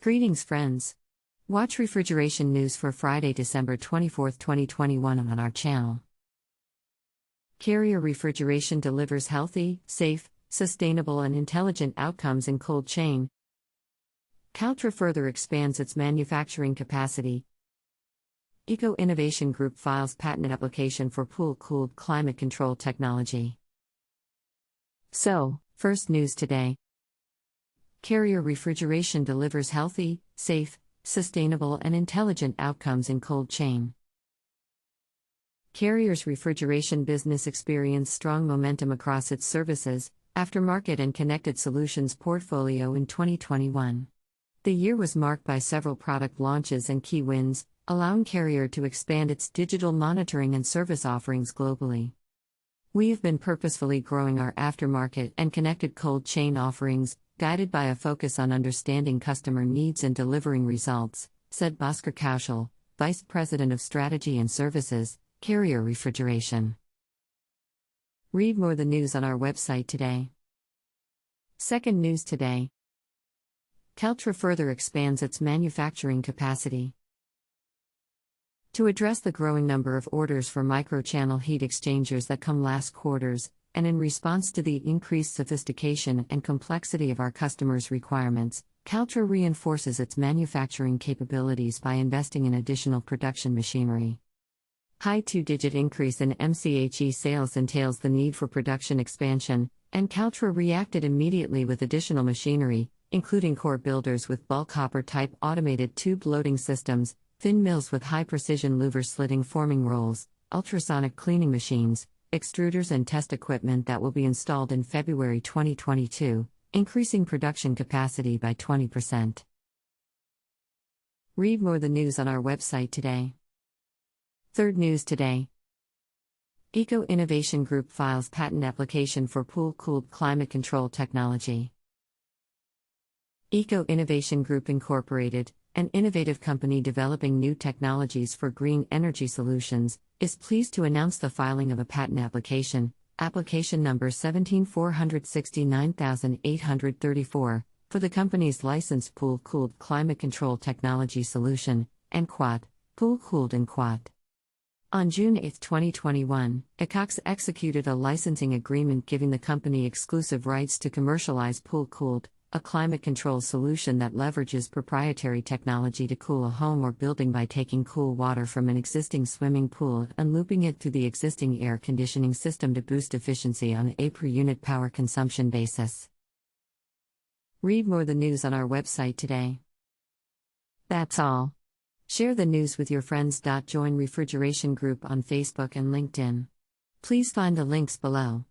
Greetings, friends. Watch refrigeration news for Friday, December 24, 2021 on our channel. Carrier Refrigeration delivers healthy, safe, sustainable, and intelligent outcomes in cold chain. Kaltra further expands its manufacturing capacity. Eco Innovation Group files patent application for PoolCooled climate control technology. So, first news today. Carrier Refrigeration delivers healthy, safe, sustainable, and intelligent outcomes in cold chain. Carrier's refrigeration business experienced strong momentum across its services, aftermarket, and connected solutions portfolio in 2021. The year was marked by several product launches and key wins, allowing Carrier to expand its digital monitoring and service offerings globally. We have been purposefully growing our aftermarket and connected cold chain offerings, guided by a focus on understanding customer needs and delivering results, said Bhaskar Kaushal, Vice President of Strategy and Services, Carrier Refrigeration. Read more the news on our website today. Second news today. Kaltra further expands its manufacturing capacity. To address the growing number of orders for microchannel heat exchangers that come last quarters, and in response to the increased sophistication and complexity of our customers' requirements, Kaltra reinforces its manufacturing capabilities by investing in additional production machinery. High two-digit increase in MCHE sales entails the need for production expansion, and Kaltra reacted immediately with additional machinery, including core builders with bulk hopper-type automated tube loading systems, thin mills with high-precision louver slitting forming rolls, ultrasonic cleaning machines, extruders, and test equipment that will be installed in February 2022, increasing production capacity by 20%. Read more the news on our website today. Third news today. Eco Innovation Group files patent application for PoolCooled climate control technology. Eco Innovation Group Incorporated, an innovative company developing new technologies for green energy solutions, is pleased to announce the filing of a patent application, application number 1769834, for the company's licensed PoolCooled climate control technology solution, and Quad, PoolCooled and Quad. On June 8, 2021, ECOX executed a licensing agreement giving the company exclusive rights to commercialize PoolCooled, a climate control solution that leverages proprietary technology to cool a home or building by taking cool water from an existing swimming pool and looping it through the existing air conditioning system to boost efficiency on a per-unit power consumption basis. Read more the news on our website today. That's all. Share the news with your friends. Join Refrigeration Group on Facebook and LinkedIn. Please find the links below.